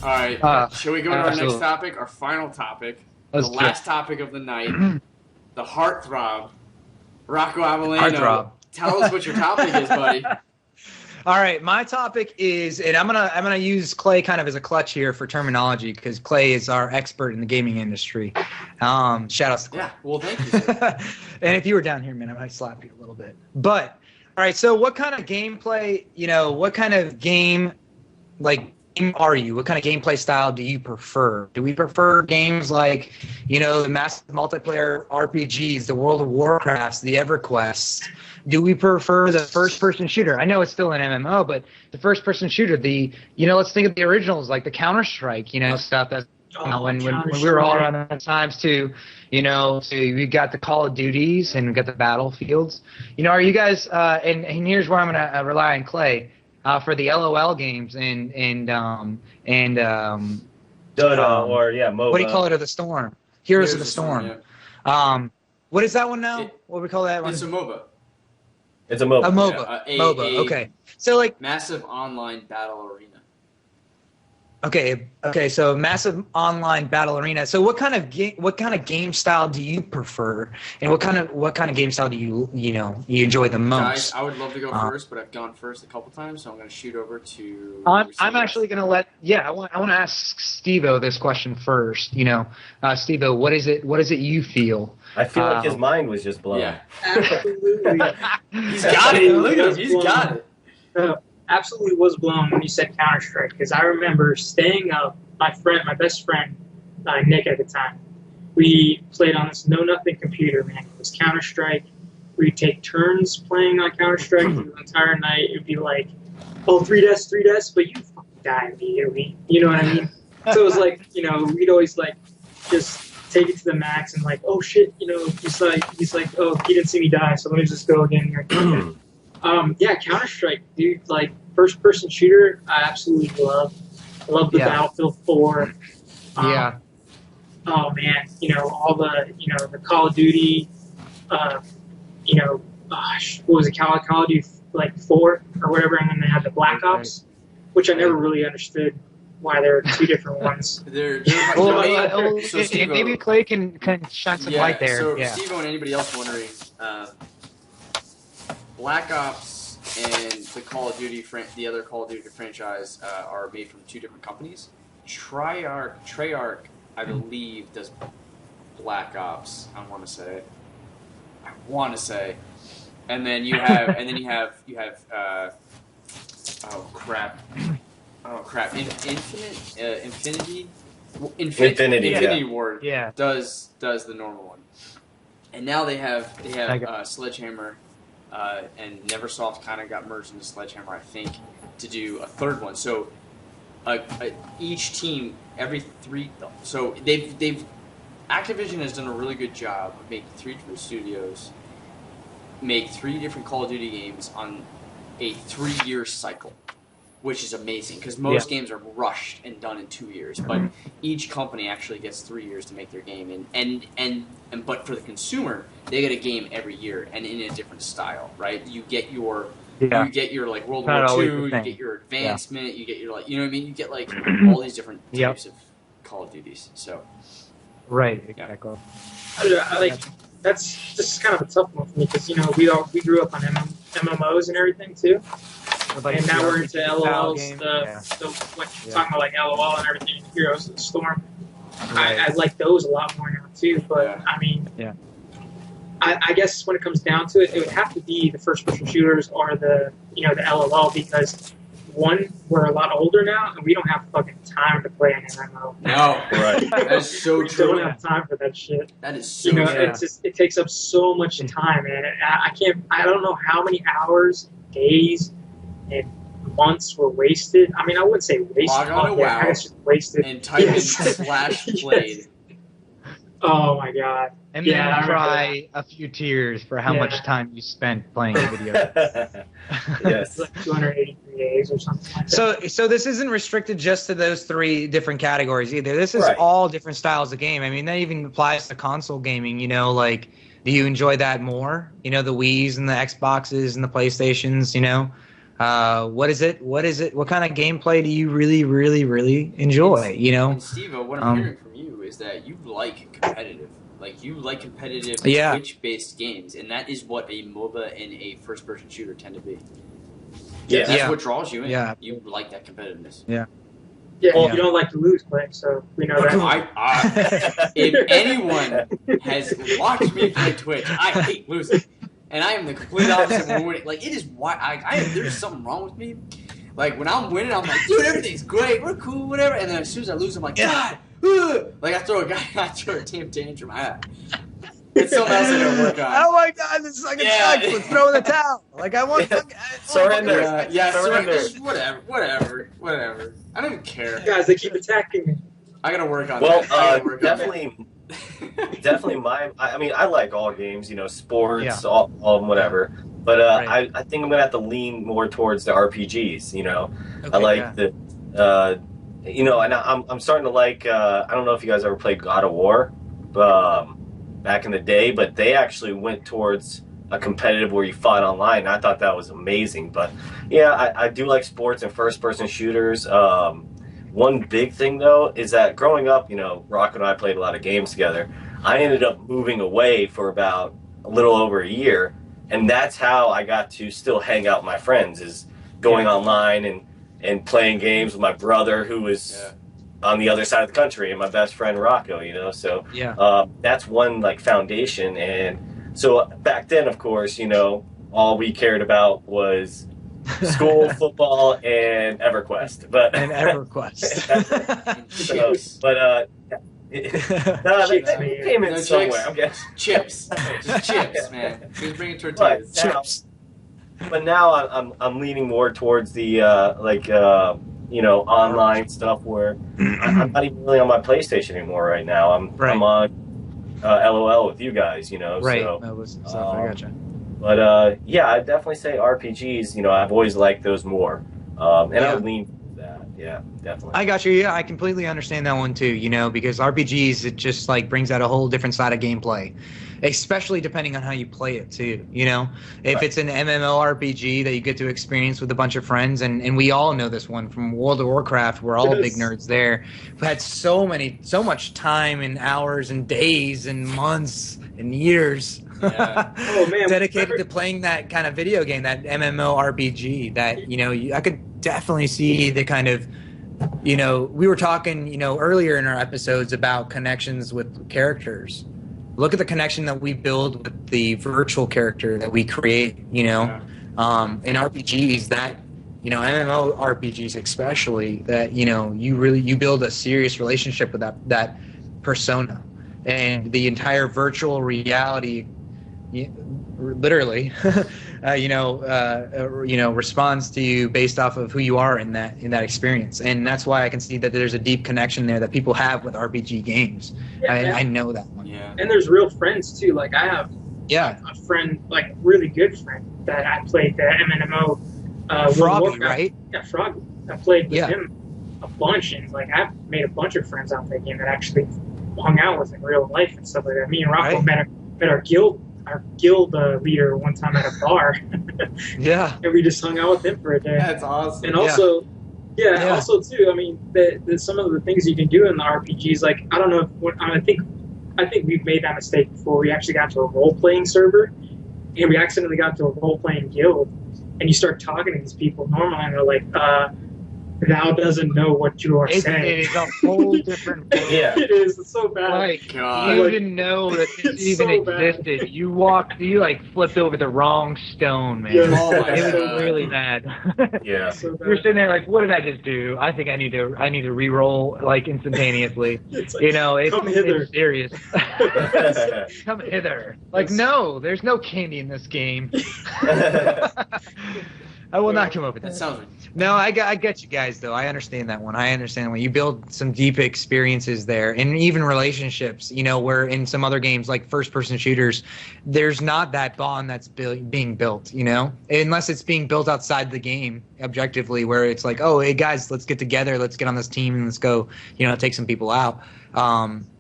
right. Shall we go to our next absolutely. topic? Our final topic. Let's The do it. last topic of the night. The heartthrob. Rocco Avelano. Heartthrob. Tell us what your topic is, buddy. All right, my topic is, and I'm gonna use Clay kind of as a clutch here for terminology because Clay is our expert in the gaming industry. Shout outs to Clay. Yeah, well, thank you, sir. And if you were down here, man, I might slap you a little bit. But all right, so what kind of gameplay? What kind of game are you? What kind of gameplay style do you prefer? Do we prefer games like, the massive multiplayer RPGs, the World of Warcrafts, the EverQuest? Do we prefer the first-person shooter? I know it's still an MMO, but the first-person shooter, let's think of the originals like the Counter-Strike, stuff that's when we were all around the times too, so we got the Call of Duties and we got the Battlefields. Are you guys? And here's where I'm gonna rely on Clay. For the LOL games and Dota or MOBA. What do you call it? Of the Storm, Heroes of the Storm. Yeah. What is that one now? What do we call that one? It's a MOBA. It's a MOBA. A MOBA. Yeah, MOBA. Okay. So massive online battle arena. Okay. So massive online battle arena. So what kind of game style do you prefer, and what kind of game style do you enjoy the most? Guys, I would love to go first, but I've gone first a couple times, so I'm going to shoot over to. I'm actually going to let. Yeah, I want to ask Steve-O this question first. Steve-O, what is it you feel? I feel like his mind was just blown. Yeah, Absolutely. he's got it. Look at him. He's got it. Absolutely was blown when you said Counter-Strike, because I remember staying up. My best friend, Nick at the time, we played on this know-nothing computer, man. It was Counter-Strike. We'd take turns playing on Counter-Strike the entire night. It would be like, oh, 3 deaths, but you fucking die immediately. You know what I mean? So it was like, we'd always just take it to the max and oh shit, he's like, oh, he didn't see me die, so let me just go again here. Yeah, Counter-Strike, dude, first-person shooter, I absolutely love. I love the Battlefield 4. Yeah. Oh, man, all the Call of Duty, what was it, Call of Duty, 4 or whatever, and then they had the Black Ops, which I never really understood why there are two different ones. Maybe Clay can shine some light there. So, Steve and anybody else wondering, Black Ops and the Call of Duty, the other Call of Duty franchise, are made from two different companies. Treyarch, I believe, does Black Ops. I want to say, and then you have, Infinity Ward does the normal one, and now they have Sledgehammer. And Neversoft kind of got merged into Sledgehammer, I think, to do a third one. So each team, so they've Activision has done a really good job of making 3 different studios make 3 different Call of Duty games on a 3-year cycle, which is amazing because most games are rushed and done in 2 years, but each company actually gets 3 years to make their game, but for the consumer, they get a game every year and in a different style, right? You get your World War II, you get your advancement, you get your you know what I mean? You get all these different types of Call of Duties. So exactly. This is kind of a tough one for me because we grew up on MMOs and everything too. And now we're into LOLs, talking about LOL and everything, Heroes of the Storm. Right. I like those a lot more now too, but I guess when it comes down to it, it would have to be the first-person shooters or the LOL because one, we're a lot older now and we don't have fucking time to play an MMO. No, right? That is so true. We don't have time for that shit. That is so true. It takes up so much time, and I don't know how many hours, days, and months were wasted. I mean, I wouldn't say wasted. Log on to WoW just wasted. and type in /played. Oh my god. And then cry a few tears for how much time you spent playing video. Yes. Like 283 days or something like that. So this isn't restricted just to those 3 different categories either. This is all different styles of game. I mean, that even applies to console gaming, do you enjoy that more? The Wiis and the Xboxes and the PlayStations, What is it? What kind of gameplay do you really, really, really enjoy? You know, and Steve, what I'm hearing from you is that you like competitive. Like, you like competitive Twitch-based games, and that is what a MOBA and a first-person shooter tend to be. Yeah. That's what draws you in. Yeah. You like that competitiveness. Yeah, well, you don't like to lose, Clay, so we know that. If anyone has watched me play Twitch, I hate losing. And I am the complete opposite when winning. Like, it is why there's something wrong with me. Like, when I'm winning, I'm like, dude, everything's great, we're cool, whatever. And then as soon as I lose, I'm like, God, like I throw a damn tantrum. It's something else I don't work on. Oh my God, this fucking sucks. Let's throw in the towel. Like, I want surrender. Surrender. Whatever. I don't even care. Guys, they keep attacking me. I gotta work on well, that. definitely. Definitely I like all games, sports, all whatever. But I think I'm gonna have to lean more towards the RPGs. I like the and I'm starting to like. I don't know if you guys ever played God of War, back in the day, but they actually went towards a competitive where you fought online. And I thought that was amazing. But yeah, I do like sports and first-person shooters. One big thing, though, is that growing up, Rock and I played a lot of games together. I ended up moving away for about a little over a year, and that's how I got to still hang out with my friends, is going online and playing games with my brother, who was on the other side of the country, and my best friend, Rocco, So that's one, foundation. And so back then, of course, all we cared about was school, football, and EverQuest. They came in somewhere. I'm guessing chips, just chips, man. Just bring it tortillas. Chips. But now I'm leaning more towards the online stuff where I'm not even really on my PlayStation anymore right now. I'm on LOL with you guys. Right. So, I gotcha. But I'd definitely say RPGs. I've always liked those more, and I would lean to that. Yeah, definitely. I got you. Yeah, I completely understand that one too. Because RPGs, it just brings out a whole different side of gameplay, especially depending on how you play it too. If it's an MMORPG that you get to experience with a bunch of friends, and we all know this one from World of Warcraft. We're all big nerds there. We've had so much time and hours and days and months and years. Yeah. Dedicated to playing that kind of video game, that MMORPG. That I could definitely see the kind of, we were talking, earlier in our episodes about connections with characters. Look at the connection that we build with the virtual character that we create. In RPGs, that MMORPGs especially, that you build a serious relationship with that persona, and the entire virtual reality. Literally, responds to you based off of who you are in that experience, and that's why I can see that there's a deep connection there that people have with RPG games. I know that one. Yeah, and there's real friends too. Like I have, a friend, really good friend that I played the MMO. Froggy, right? Yeah, Froggy. I played with him a bunch, and I've made a bunch of friends out that game that actually hung out with in real life and stuff like that. Me and Rocco met our guild leader one time at a bar. And we just hung out with him for a day. That's awesome. And also, also too, I mean, some of the things you can do in the RPGs, I don't know I think we've made that mistake before. We actually got to a role-playing server, and we accidentally got to a role-playing guild, and you start talking to these people normally, and they're like, thou doesn't know what you are saying. It is a whole different world. It is. It's so bad. You didn't know that this even existed. Bad. You flipped over the wrong stone, man. Yes. Oh my it God. was really bad. Yeah. So bad. You're sitting there what did I just do? I think I need to re-roll instantaneously. It's serious. Come hither. No, there's no candy in this game. I will not come up with that. That sounds ridiculous. No, I get you guys, though. I understand that one. I understand when you build some deep experiences there, and even relationships, where in some other games, like first-person shooters, there's not that bond that's being built, unless it's being built outside the game, objectively, where it's oh, hey, guys, let's get together, let's get on this team, and let's go, take some people out.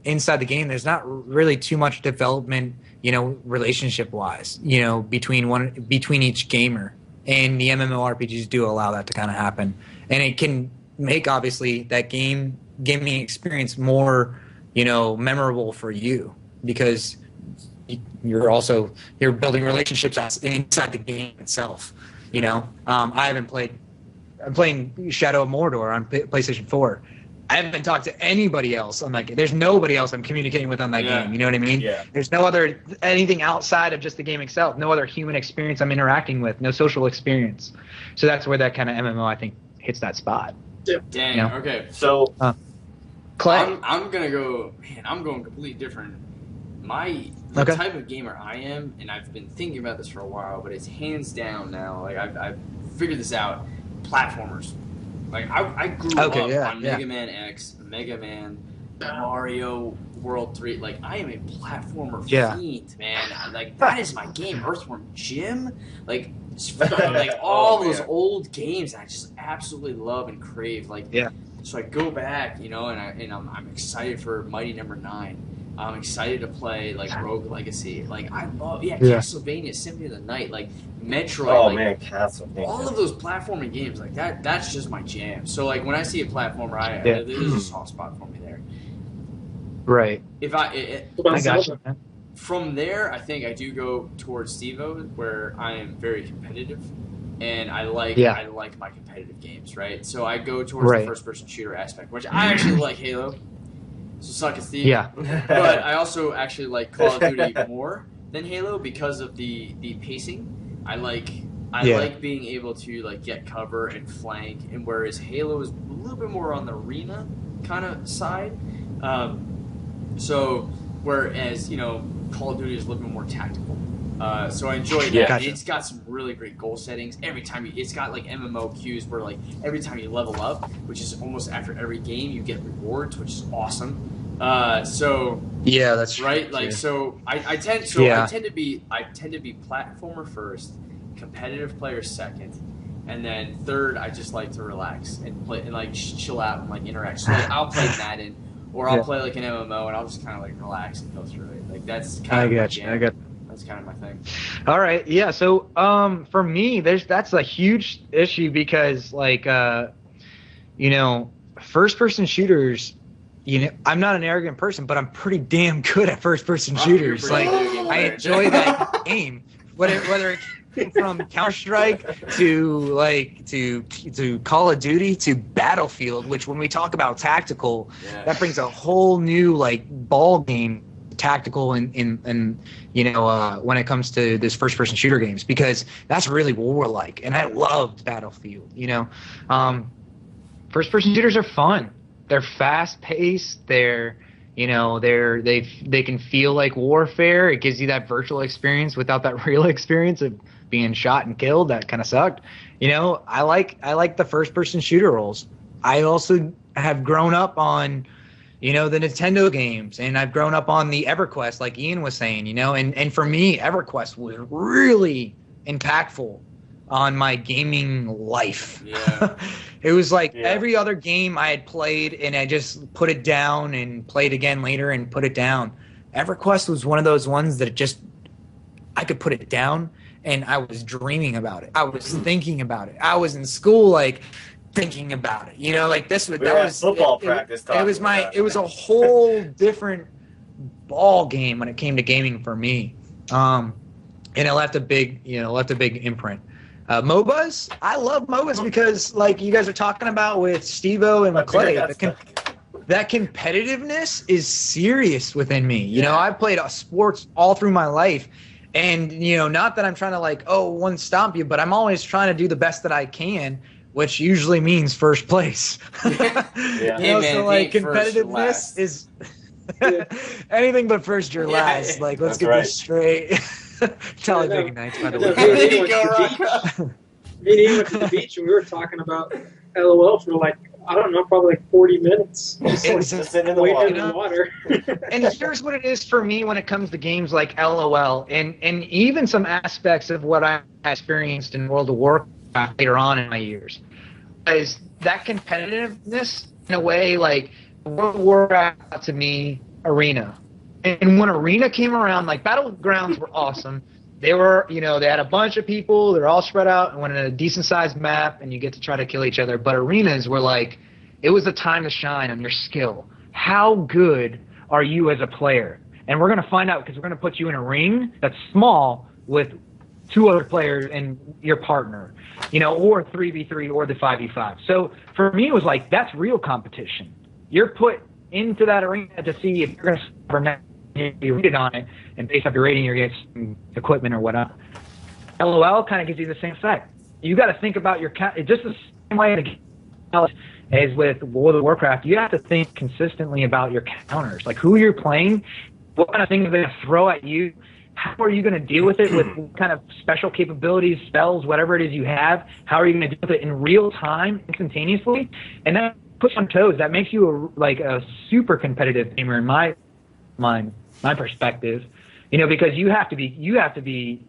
Inside the game, there's not really too much development, relationship-wise, between each gamer. and the MMORPGs do allow that to kind of happen, and it can make obviously that gaming experience more, memorable for you because you're building relationships inside the game itself. I'm playing Shadow of Mordor on PlayStation 4. I haven't talked to anybody else on that game. There's nobody else I'm communicating with on that game. You know what I mean? Yeah. There's anything outside of just the game itself. No other human experience I'm interacting with. No social experience. So that's where that kind of MMO, I think, hits that spot. Dang. Okay. So, Clay, I'm gonna go. Man, I'm going completely different. The type of gamer I am, and I've been thinking about this for a while, but it's hands down now. Like I've figured this out. Platformers. Like I grew up on Mega Man X, Mega Man, Mario World 3. Like I am a platformer fiend, man. Like that is my game. Earthworm Jim, like all those old games I just absolutely love and crave. So I go back, and I'm excited for Mighty Number 9. I'm excited to play Rogue Legacy. Like I love Castlevania, Symphony of the Night, like Metroid. Oh man, Castlevania. All of those platforming games like that's just my jam. So like when I see a platformer, there's a soft spot for me there. Right. If I got you, man. From there, I think I do go towards Steve-O, where I am very competitive, and I like my competitive games, right? So I go towards the first-person shooter aspect, which I actually like Halo. So suck it, Steve. Yeah. But I also actually like Call of Duty more than Halo because of the pacing. I like being able to get cover and flank, and whereas Halo is a little bit more on the arena kind of side. So whereas Call of Duty is a little bit more tactical. So I enjoy that. Yeah, gotcha. It's got some really great goal settings. Every time it's got MMO queues where every time you level up, which is almost after every game, you get rewards, which is awesome. So yeah, that's right. True. So I tend to be platformer first, competitive player second, and then third I just like to relax and play and chill out and interact. So I'll play Madden or I'll play an MMO and I'll just kind of relax and go through it. That's kind of my jam. That's kind of my thing. All right, yeah. So, for me, that's a huge issue because, first-person shooters. I'm not an arrogant person, but I'm pretty damn good at first-person shooters. I enjoy that game, whether it came from Counter-Strike to Call of Duty to Battlefield. Which, when we talk about tactical, that brings a whole new ball game. Tactical and when it comes to this first person shooter games, because that's really warlike, and I loved Battlefield. First person shooters are fun. They're fast paced. They can feel like warfare. It gives you that virtual experience without that real experience of being shot and killed. That kind of sucked. I like the first person shooter roles. I also have grown up on the Nintendo games, and I've grown up on the EverQuest, like Ian was saying, and for me, EverQuest was really impactful on my gaming life. Yeah. It was every other game I had played, and I just put it down and played again later and put it down. EverQuest was one of those ones that I could put it down, and I was dreaming about it. I was thinking about it. I was in school, thinking about it, that was football practice. It was a whole different ball game when it came to gaming for me, and it left a big imprint. MOBAs, I love MOBAs because you guys are talking about with Steve-O and Clay, that competitiveness is serious within me. I've played sports all through my life, and not that I'm trying to one stomp you, but I'm always trying to do the best that I can, which usually means first place. Competitiveness is anything but first or last. Let's get this straight. Talladega Nights, by the way. Me and Ian went to the beach and we were talking about LOL for probably 40 minutes. Just sitting in the water. And here's what it is for me when it comes to games like LOL and even some aspects of what I experienced in World of Warcraft later on in my years, is that competitiveness in a way World of Warcraft to me, Arena. And when Arena came around, Battlegrounds were awesome. they were, you know, they had a bunch of people. They're all spread out and went in a decent sized map, and you get to try to kill each other. But arenas were like, it was a time to shine on your skill. How good are you as a player? And we're going to find out because we're going to put you in a ring that's small with 2 other players and your partner, you know, or 3v3 or the 5v5. So for me, it was like, that's real competition. You're put into that arena to see if you're going to be rated on it, and based off your rating, you're getting some equipment or whatnot. LOL kind of gives you the same effect. You got to think about your just the same way as with World of Warcraft. You have to think consistently about your counters, like who you're playing, what kind of things they're going to throw at you. How are you going to deal with it with what kind of special capabilities, spells, whatever it is you have? How are you going to deal with it in real time, instantaneously? And that puts you on toes. That makes you a super competitive gamer in my perspective. You know, because you have to be,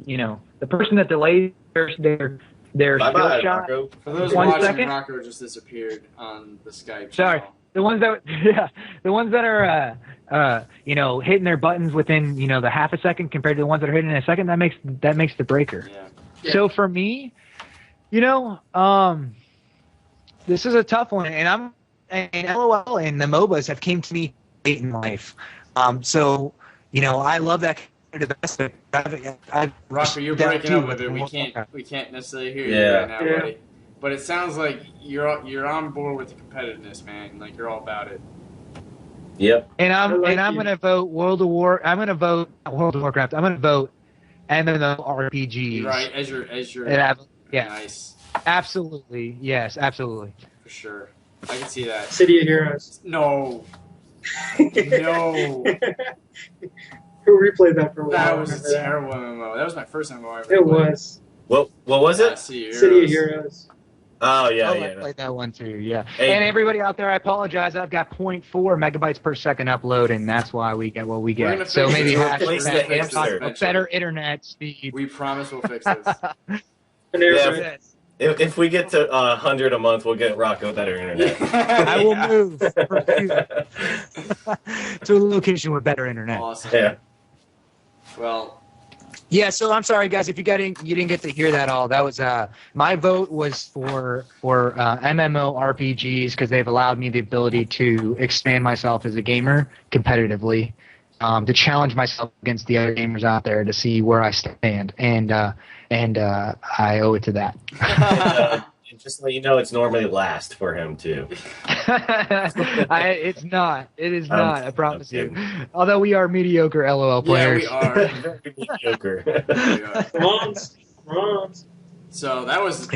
you know, the person that delays their skill shot. Rocco. For those 1 watching, second. Rocco just disappeared on the Skype. Sorry. channel. The ones that are you know, hitting their buttons within, you know, the half a second compared to the ones that are hitting in a second, that makes the breaker. Yeah. So for me, you know, this is a tough one, and LOL and the MOBAs have came to me late in life. So, you know, I love that competitive aspect. Rocco, you're breaking up with it. We can't necessarily hear you right now, buddy. But it sounds like you're on board with the competitiveness, man. Like you're all about it. Yep. And I'm gonna vote World of Warcraft. I'm gonna vote MMORPGs. Right, as your yeah. Nice. Absolutely. Yes, absolutely. For sure. I can see that. City of Heroes. No. No. Who replayed that for a while? That was a terrible MMO. That was my first MMO I ever It played. was. What was it? City of Heroes. Oh, yeah, I played that one too, yeah. Hey. And everybody out there, I apologize. I've got 0.4 megabytes per second upload, and that's why we get what we get. So maybe a better internet speed. We promise we'll fix this. Yeah, if we get to 100 a month, we'll get Rocco better internet. I will move to a location with better internet. Awesome. Yeah. Well. Yeah, so I'm sorry, guys, if you didn't get to hear that all. That was my vote was for MMORPGs because they've allowed me the ability to expand myself as a gamer competitively, to challenge myself against the other gamers out there to see where I stand, and I owe it to that. Just to let you know, it's normally last for him too. It's not. It is not. I promise you. Although we are mediocre LOL players. Yeah, we are. Very mediocre. Wrong. So that was.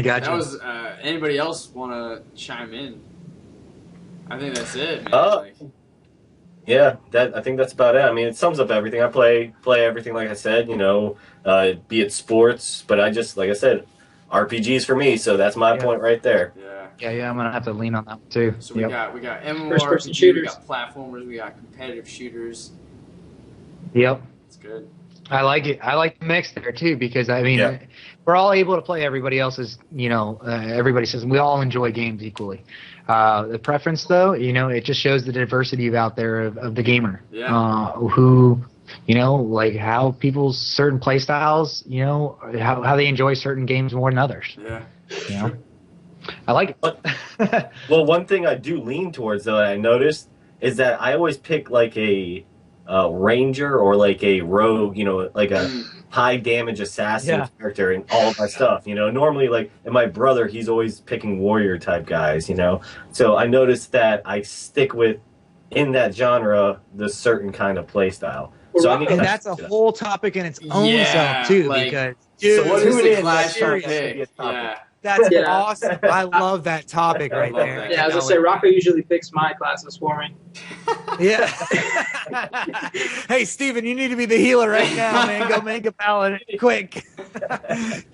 Anybody else want to chime in? I think that's it, man. Yeah, I think that's about it. I mean, it sums up everything. I play everything, like I said. You know, be it sports, but like I said, RPGs for me, so that's my point right there. Yeah, I'm gonna have to lean on that one too. So we got MMORPG, first-person shooters, we got platformers, we got competitive shooters. Yep, it's good. I like it. I like the mix there too because I mean, we're all able to play everybody else's. You know, everybody says we all enjoy games equally. The preference, though, you know, it just shows the diversity out there of the gamer. Who. You know, like how people's certain play styles, you know, how they enjoy certain games more than others. Yeah. You know? I like it. Well, one thing I do lean towards, though, I noticed, is that I always pick like a ranger or like a rogue, you know, like a high damage assassin character in all of my stuff. You know, normally, like, and my brother, he's always picking warrior type guys, you know. So I noticed that I stick with, in that genre, the certain kind of play style. So and that's a whole topic in its own self too, like, because dude, so what is the class pick? That's awesome. I love that topic right there. That. Yeah, I was gonna say Rocco usually picks my classes for me. Yeah. Hey, Steven, you need to be the healer right now, man. Go make a paladin quick.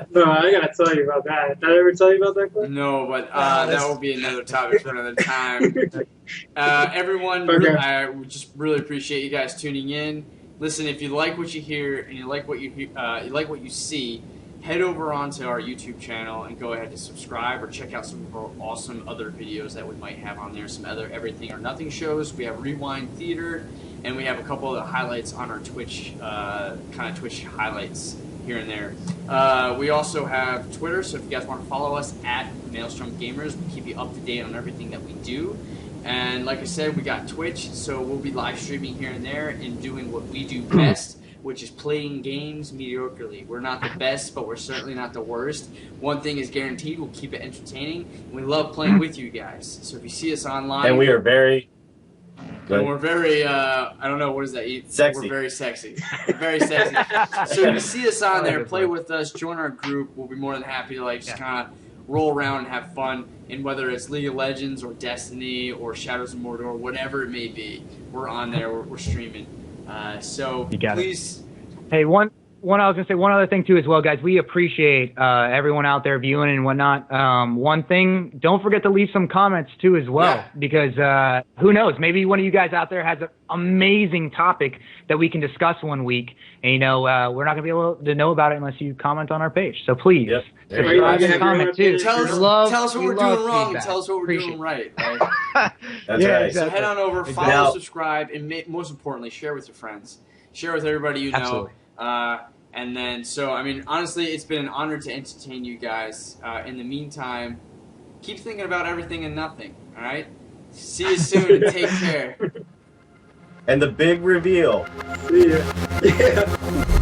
No, I gotta tell you about that. Did I ever tell you about that, Cliff? No, but that will be another topic for another time. Everyone, I just really appreciate you guys tuning in. Listen, if you like what you hear and you like what you see, head over onto our YouTube channel and go ahead to subscribe or check out some of our awesome other videos that we might have on there. Some other Everything or Nothing shows. We have Rewind Theater, and we have a couple of highlights on our Twitch, kind of Twitch highlights here and there. We also have Twitter, so if you guys want to follow us at Maelstrom Gamers, we'll keep you up to date on everything that we do. And like I said, we got Twitch, so we'll be live streaming here and there and doing what we do best, which is playing games mediocrely. We're not the best, but we're certainly not the worst. One thing is guaranteed, we'll keep it entertaining, and we love playing with you guys. So if you see us online... And we are very... And we're very, I don't know, what is that? Sexy. We're very sexy. We're very sexy. So if you see us on there, play with us, join our group. We'll be more than happy to just kind of roll around and have fun. And whether it's League of Legends or Destiny or Shadows of Mordor, whatever it may be, we're on there. We're streaming. So please. Hey, one I was gonna say one other thing too as well, guys. We appreciate everyone out there viewing and whatnot. One thing, don't forget to leave some comments too as well, because who knows? Maybe one of you guys out there has an amazing topic that we can discuss one week, and we're not gonna be able to know about it unless you comment on our page. So please, subscribe and comment too. Tell us what we're doing wrong, and tell us what we're doing right. That's right. Exactly. So head on over, follow, subscribe, and most importantly, share with your friends. Share with everybody you know. Absolutely. And then, so, I mean, honestly, it's been an honor to entertain you guys. In the meantime, keep thinking about everything and nothing, all right? See you soon and take care. And the big reveal. See ya. Yeah.